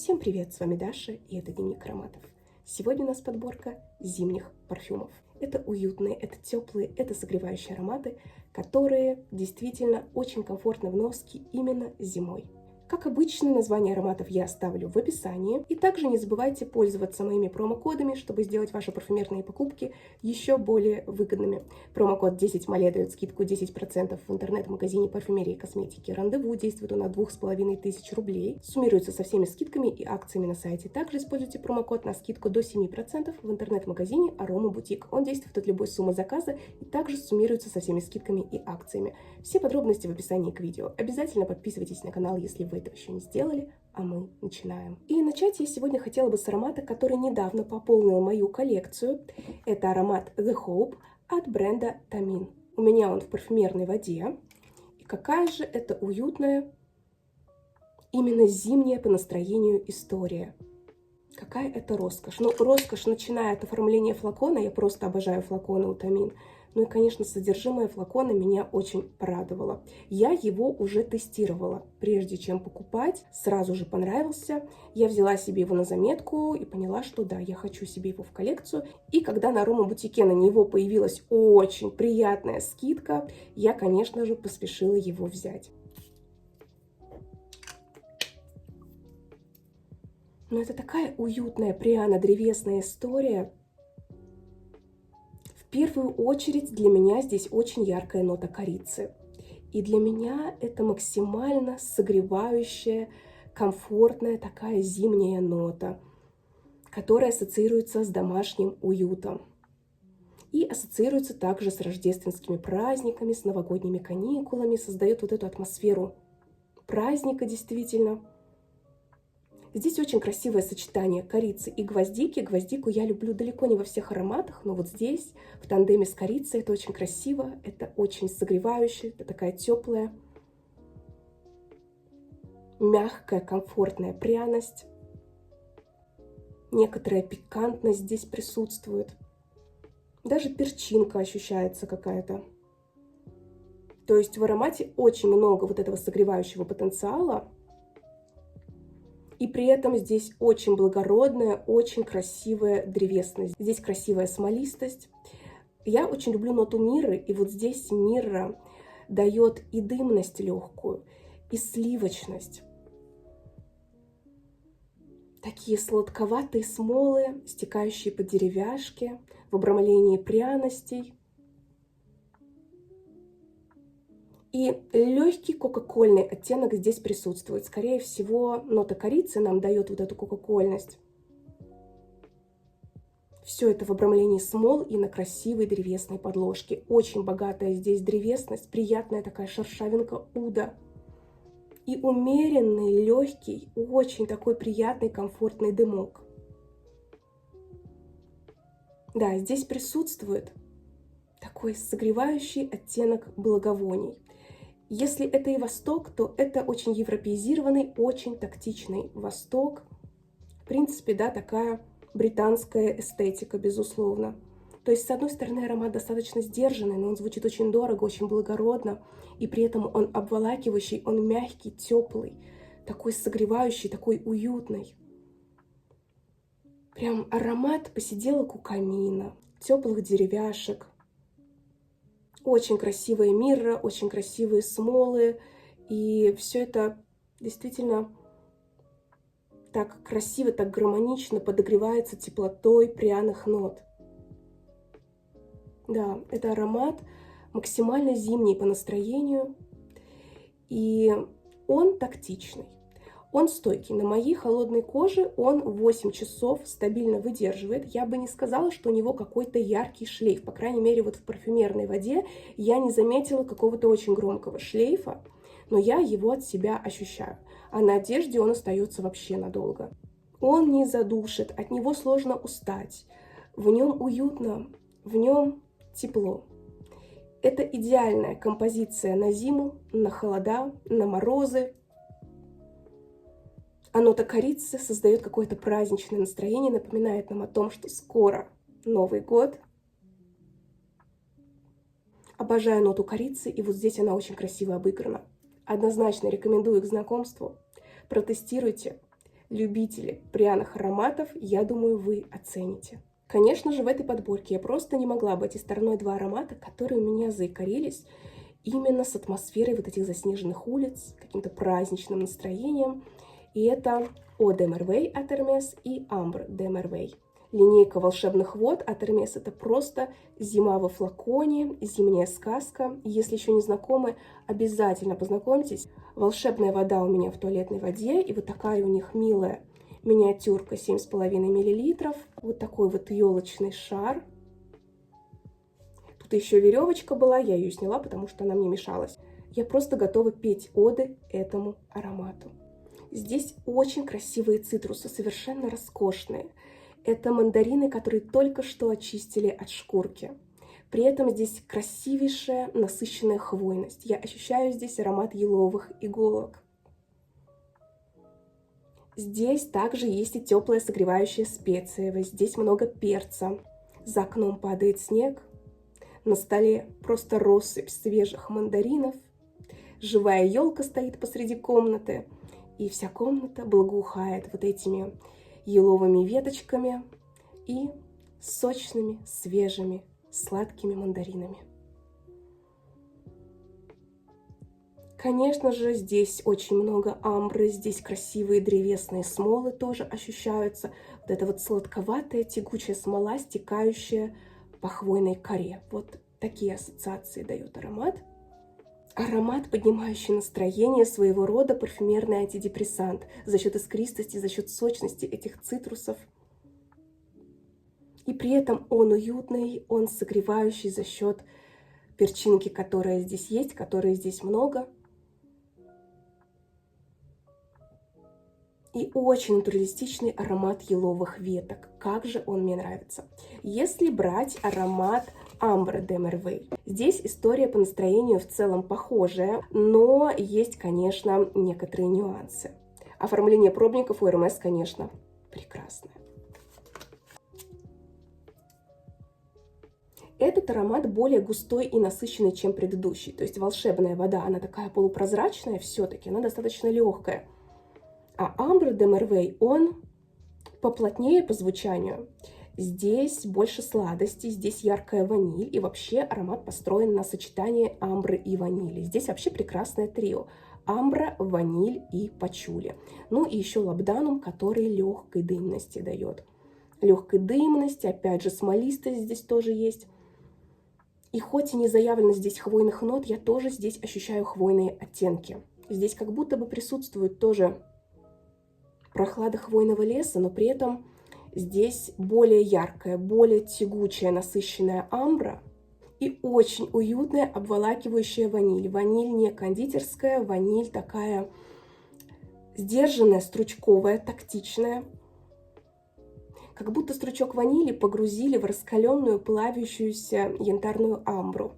Всем привет, с вами Даша, и это Дневник ароматов. Сегодня у нас подборка зимних парфюмов. Это уютные, это теплые, это согревающие ароматы, которые действительно очень комфортно в носке именно зимой. Как обычно, название ароматов я оставлю в описании. И также не забывайте пользоваться моими промокодами, чтобы сделать ваши парфюмерные покупки еще более выгодными. Промокод 10MALE дает скидку 10% в интернет-магазине парфюмерии и косметики «Рандеву». Действует он на 2500 рублей. Суммируется со всеми скидками и акциями на сайте. Также используйте промокод на скидку до 7% в интернет-магазине «Арома Бутик». Он действует от любой суммы заказа и также суммируется со всеми скидками и акциями. Все подробности в описании к видео. Обязательно подписывайтесь на канал, если вы этого еще не сделали, а мы начинаем. И начать я сегодня хотела бы с аромата, который недавно пополнил мою коллекцию. Это аромат The Hope от бренда Tamin. У меня он в парфюмерной воде. И какая же это уютная, именно зимняя по настроению история. Какая это роскошь. Ну, роскошь, начиная от оформления флакона, я просто обожаю флаконы у Tamin. Ну и, конечно, содержимое флакона меня очень порадовало. Я его уже тестировала, прежде чем покупать, сразу же понравился. Я взяла себе его на заметку и поняла, что да, я хочу себе его в коллекцию. И когда на Арома Бутике на него появилась очень приятная скидка, я, конечно же, поспешила его взять. Но это такая уютная, пряно-древесная история. В первую очередь для меня здесь очень яркая нота корицы. И для меня это максимально согревающая, комфортная такая зимняя нота, которая ассоциируется с домашним уютом. И ассоциируется также с рождественскими праздниками, с новогодними каникулами, создает вот эту атмосферу праздника действительно. Здесь очень красивое сочетание корицы и гвоздики. Гвоздику я люблю далеко не во всех ароматах, но вот здесь, в тандеме с корицей, это очень красиво, это очень согревающе, это такая теплая, мягкая, комфортная пряность. Некоторая пикантность здесь присутствует. Даже перчинка ощущается какая-то. То есть в аромате очень много вот этого согревающего потенциала. И при этом здесь очень благородная, очень красивая древесность. Здесь красивая смолистость. Я очень люблю ноту мирры, и вот здесь мирра дает и дымность легкую, и сливочность. Такие сладковатые смолы, стекающие по деревяшке, в обрамлении пряностей. И легкий кока-кольный оттенок здесь присутствует. Скорее всего, нота корицы нам дает вот эту кока-кольность. Все это в обрамлении смол и на красивой древесной подложке. Очень богатая здесь древесность, приятная такая шершавинка уда. И умеренный, легкий, очень такой приятный, комфортный дымок. Да, здесь присутствует такой согревающий оттенок благовоний. Если это и Восток, то это очень европеизированный, очень тактичный Восток. В принципе, да, такая британская эстетика, безусловно. То есть, с одной стороны, аромат достаточно сдержанный, но он звучит очень дорого, очень благородно. И при этом он обволакивающий, он мягкий, теплый, такой согревающий, такой уютный. Прям аромат посиделок у камина, теплых деревяшек. Очень красивая мирра, очень красивые смолы. И все это действительно так красиво, так гармонично подогревается теплотой пряных нот. Да, это аромат максимально зимний по настроению. И он тактичный. Он стойкий. На моей холодной коже он 8 часов стабильно выдерживает. Я бы не сказала, что у него какой-то яркий шлейф. По крайней мере, вот в парфюмерной воде я не заметила какого-то очень громкого шлейфа, но я его от себя ощущаю. А на одежде он остается вообще надолго. Он не задушит, от него сложно устать. В нем уютно, в нем тепло. Это идеальная композиция на зиму, на холода, на морозы. А нота корицы создает какое-то праздничное настроение, напоминает нам о том, что скоро Новый год. Обожаю ноту корицы, и вот здесь она очень красиво обыграна. Однозначно рекомендую к знакомству. Протестируйте. любители пряных ароматов, я думаю, вы оцените. Конечно же, в этой подборке я просто не могла обойти стороной два аромата, которые у меня заикарились именно с атмосферой вот этих заснеженных улиц, каким-то праздничным настроением. И это Eau de Merveille от Hermès и Ambre de Merveille. Линейка волшебных вод от Hermès — это просто зима во флаконе, зимняя сказка. Если еще не знакомы, обязательно познакомьтесь. Волшебная вода у меня в туалетной воде, и вот такая у них милая миниатюрка 7,5 мл. Вот такой вот елочный шар. Тут еще веревочка была, я ее сняла, потому что она мне мешалась. Я просто готова петь оды этому аромату. Здесь очень красивые цитрусы, совершенно роскошные. Это мандарины, которые только что очистили от шкурки. При этом здесь красивейшая насыщенная хвойность. Я ощущаю здесь аромат еловых иголок. Здесь также есть и теплая согревающая специевость. Здесь много перца. За окном падает снег. На столе просто россыпь свежих мандаринов. Живая елка стоит посреди комнаты. И вся комната благоухает вот этими еловыми веточками и сочными, свежими, сладкими мандаринами. Конечно же, здесь очень много амбры, здесь красивые древесные смолы тоже ощущаются. Вот эта вот сладковатая тягучая смола, стекающая по хвойной коре. Вот такие ассоциации дает аромат. Аромат, поднимающий настроение, своего рода парфюмерный антидепрессант за счет искристости, за счет сочности этих цитрусов. И при этом он уютный, он согревающий за счет перчинки, которая здесь есть, которой здесь много. И очень натуралистичный аромат еловых веток. Как же он мне нравится. Если брать аромат Ambre de Merveille, здесь история по настроению в целом похожая, но есть, конечно, некоторые нюансы. Оформление пробников у Hermès, конечно, прекрасное. Этот аромат более густой и насыщенный, чем предыдущий. То есть волшебная вода, она такая полупрозрачная все-таки, она достаточно легкая. А Ambre de Merveille, он поплотнее по звучанию. Здесь больше сладости, здесь яркая ваниль. И вообще аромат построен на сочетании амбры и ванили. Здесь вообще прекрасное трио. Амбра, ваниль и пачули. Ну и еще лабданум, который легкой дымности дает. Легкой дымности, опять же смолистость здесь тоже есть. И хоть и не заявлено здесь хвойных нот, я тоже здесь ощущаю хвойные оттенки. Здесь как будто бы присутствует тоже прохлада хвойного леса, но при этом здесь более яркая, более тягучая, насыщенная амбра и очень уютная, обволакивающая ваниль. Ваниль не кондитерская, ваниль такая сдержанная, стручковая, тактичная. Как будто стручок ванили погрузили в раскаленную, плавящуюся янтарную амбру.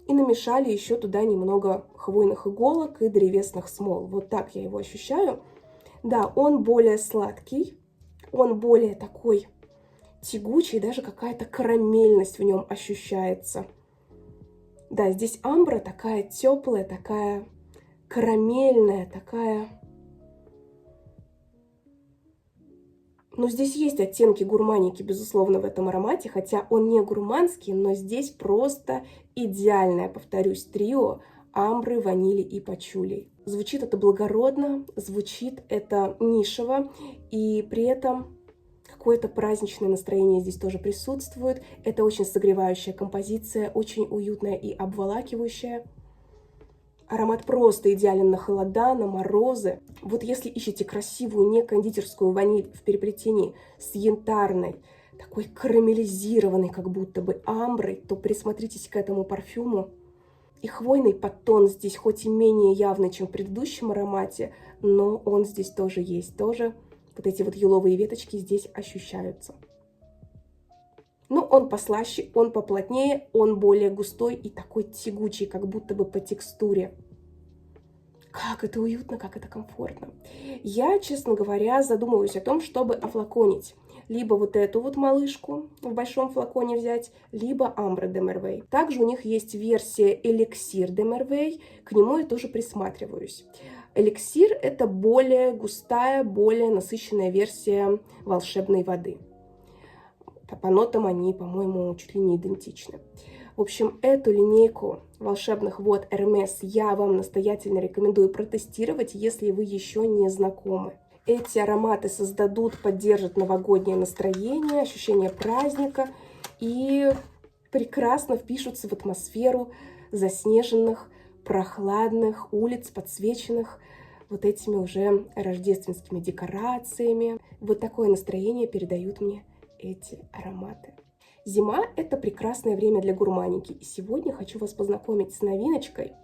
И намешали еще туда немного хвойных иголок и древесных смол. Вот так я его ощущаю. Да, он более сладкий, он более такой тягучий, даже какая-то карамельность в нем ощущается. Да, здесь амбра такая теплая, такая карамельная, такая... Но здесь есть оттенки гурманики, безусловно, в этом аромате, хотя он не гурманский, но здесь просто идеальное, повторюсь, трио амбры, ванили и пачули. Звучит это благородно, звучит это нишево, и при этом какое-то праздничное настроение здесь тоже присутствует. Это очень согревающая композиция, очень уютная и обволакивающая. Аромат просто идеален на холода, на морозы. Вот если ищете красивую не кондитерскую ваниль в переплетении с янтарной, такой карамелизированной как будто бы амброй, то присмотритесь к этому парфюму. И хвойный подтон здесь хоть и менее явный, чем в предыдущем аромате, но он здесь тоже есть. Тоже вот эти вот еловые веточки здесь ощущаются. Но он послаще, он поплотнее, он более густой и такой тягучий, как будто бы по текстуре. Как это уютно, как это комфортно. Я, честно говоря, задумываюсь о том, чтобы офлаконить. Либо вот эту вот малышку в большом флаконе взять, либо Ambre de Merveille. Также у них есть версия Elixir de Merveille, к нему я тоже присматриваюсь. Эликсир — это более густая, более насыщенная версия волшебной воды. По нотам они, по-моему, чуть ли не идентичны. В общем, эту линейку волшебных вод Hermès я вам настоятельно рекомендую протестировать, если вы еще не знакомы. Эти ароматы создадут, поддержат новогоднее настроение, ощущение праздника и прекрасно впишутся в атмосферу заснеженных, прохладных улиц, подсвеченных вот этими уже рождественскими декорациями. Вот такое настроение передают мне эти ароматы. Зима — это прекрасное время для гурманики. И сегодня хочу вас познакомить с новиночкой.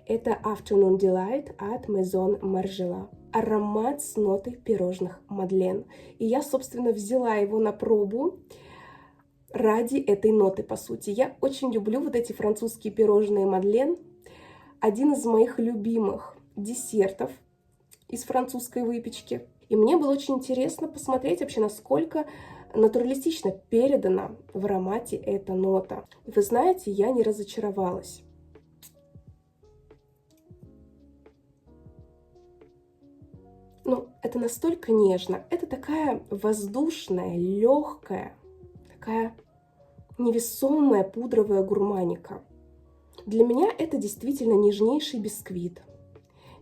Это Afternoon Delight от Maison Margiela. Аромат с нотой пирожных Мадлен. И я, собственно, взяла его на пробу ради этой ноты, по сути. Я очень люблю вот эти французские пирожные Мадлен. Один из моих любимых десертов из французской выпечки. И мне было очень интересно посмотреть вообще, насколько натуралистично передана в аромате эта нота. И вы знаете, я не разочаровалась. Ну, это настолько нежно. Это такая воздушная, легкая, такая невесомая пудровая гурманика. Для меня это действительно нежнейший бисквит.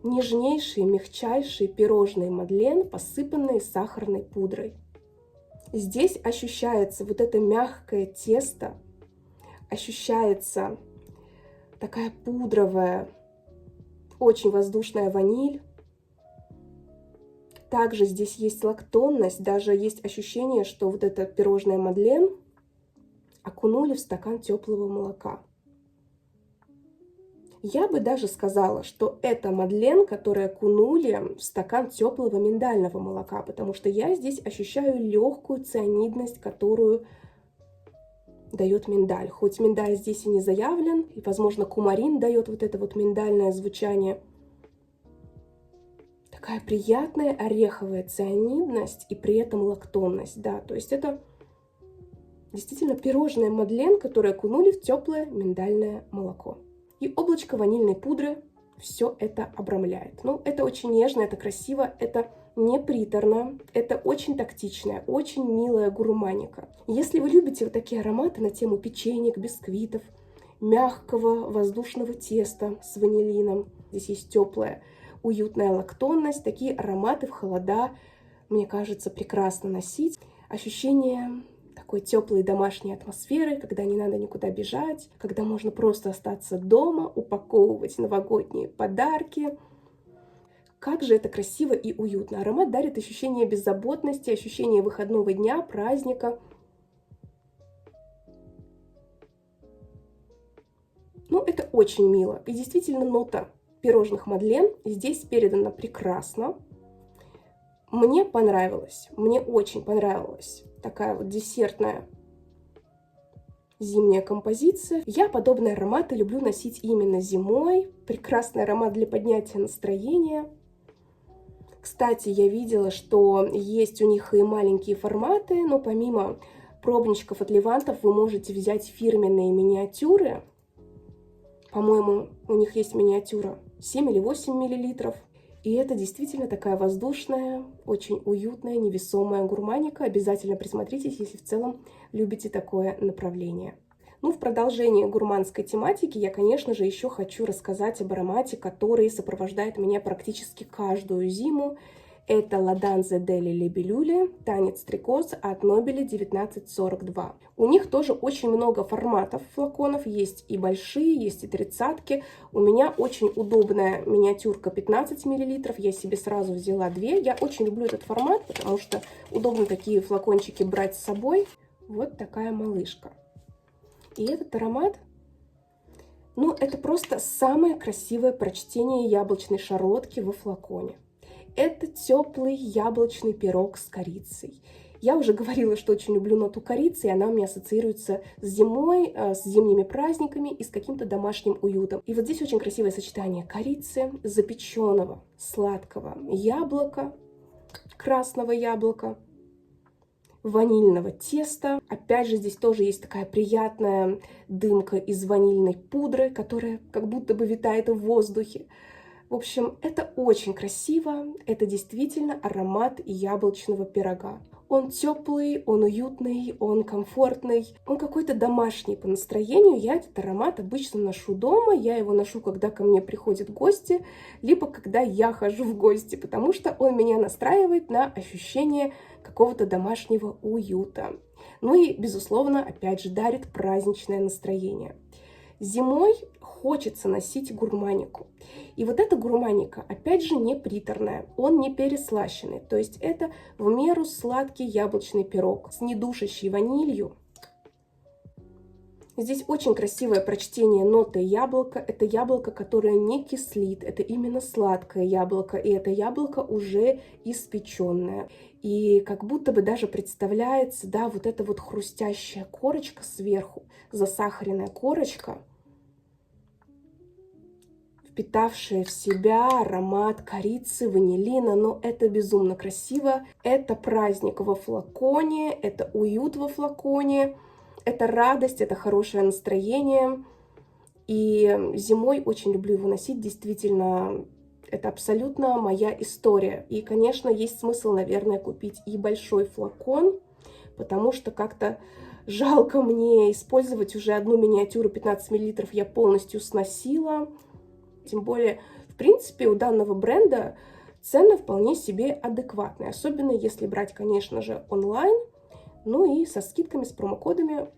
Нежнейшие, мягчайшие пирожные Мадлен, посыпанные сахарной пудрой. Здесь ощущается вот это мягкое тесто, ощущается такая пудровая, очень воздушная ваниль. Также здесь есть лактонность, даже есть ощущение, что вот это пирожное Мадлен окунули в стакан теплого молока. Я бы даже сказала, что это Мадлен, которую окунули в стакан теплого миндального молока, потому что я здесь ощущаю легкую цианидность, которую дает миндаль. Хоть миндаль здесь и не заявлен, и, возможно, кумарин дает вот это вот миндальное звучание. Такая приятная ореховая цианидность и при этом лактонность, да, то есть это действительно пирожное Мадлен, которое окунули в теплое миндальное молоко. И облачко ванильной пудры все это обрамляет. Ну, это очень нежно, это красиво, это не приторно, это очень тактичная, очень милая гурманика. Если вы любите вот такие ароматы на тему печенек, бисквитов, мягкого воздушного теста с ванилином, здесь есть теплая, уютная лактонность, такие ароматы в холода, мне кажется, прекрасно носить. Ощущение такой теплой домашней атмосферы, когда не надо никуда бежать, когда можно просто остаться дома, упаковывать новогодние подарки. Как же это красиво и уютно. Аромат дарит ощущение беззаботности, ощущение выходного дня, праздника. Ну, это очень мило. И действительно, нота пирожных Мадлен здесь передана прекрасно. Мне понравилось, мне очень понравилась такая вот десертная зимняя композиция. Я подобные ароматы люблю носить именно зимой. Прекрасный аромат для поднятия настроения. Кстати, я видела, что есть у них и маленькие форматы, но помимо пробничков от Левантов вы можете взять фирменные миниатюры. По-моему, у них есть миниатюра 7 или 8 миллилитров. И это действительно такая воздушная, очень уютная, невесомая гурманика. Обязательно присмотритесь, если в целом любите такое направление. Ну, в продолжение гурманской тематики я, конечно же, еще хочу рассказать об аромате, который сопровождает меня практически каждую зиму. Это La Danse delle Libellule, танец стрекоз от Nobili 1942. У них тоже очень много форматов флаконов, есть и большие, есть и тридцатки. У меня очень удобная миниатюрка 15 мл, я себе сразу взяла 2. Я очень люблю этот формат, потому что удобно такие флакончики брать с собой. Вот такая малышка. И этот аромат, ну, это просто самое красивое прочтение яблочной шарлотки во флаконе. Это теплый яблочный пирог с корицей. Я уже говорила, что очень люблю ноту корицы, и она у меня ассоциируется с зимой, с зимними праздниками и с каким-то домашним уютом. И вот здесь очень красивое сочетание корицы, запеченного сладкого яблока, красного яблока, ванильного теста. Опять же, здесь тоже есть такая приятная дымка из ванильной пудры, которая как будто бы витает в воздухе. В общем, это очень красиво, это действительно аромат яблочного пирога. Он теплый, он уютный, он комфортный, он какой-то домашний по настроению. Я этот аромат обычно ношу дома, я его ношу, когда ко мне приходят гости, либо когда я хожу в гости, потому что он меня настраивает на ощущение какого-то домашнего уюта. Ну и, безусловно, опять же, дарит праздничное настроение. Зимой хочется носить гурманику. И вот эта гурманика, опять же, не приторная, он не переслащенный. То есть это в меру сладкий яблочный пирог с недушащей ванилью. Здесь очень красивое прочтение ноты яблока. Это яблоко, которое не кислит, это именно сладкое яблоко, и это яблоко уже испеченное. И как будто бы даже представляется, да, вот эта вот хрустящая корочка сверху, засахаренная корочка, впитавшая в себя аромат корицы, ванилина, но это безумно красиво. Это праздник во флаконе, это уют во флаконе. Это радость, это хорошее настроение. И зимой очень люблю его носить. Действительно, это абсолютно моя история. И, конечно, есть смысл, наверное, купить и большой флакон, потому что как-то жалко мне использовать уже одну миниатюру 15 мл. Я полностью сносила. Тем более, в принципе, у данного бренда цены вполне себе адекватные. Особенно если брать, конечно же, онлайн. Ну и со скидками, с промокодами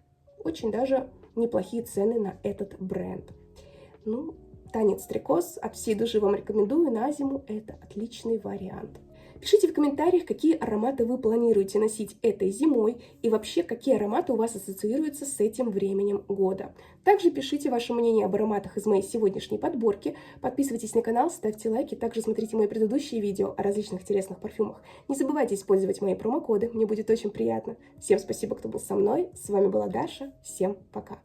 очень даже неплохие цены на этот бренд. Ну, танец стрекоз от всей души вам рекомендую. На зиму это отличный вариант. Пишите в комментариях, какие ароматы вы планируете носить этой зимой и вообще, какие ароматы у вас ассоциируются с этим временем года. Также пишите ваше мнение об ароматах из моей сегодняшней подборки. Подписывайтесь на канал, ставьте лайки. Также смотрите мои предыдущие видео о различных интересных парфюмах. Не забывайте использовать мои промокоды, мне будет очень приятно. Всем спасибо, кто был со мной. С вами была Даша. Всем пока.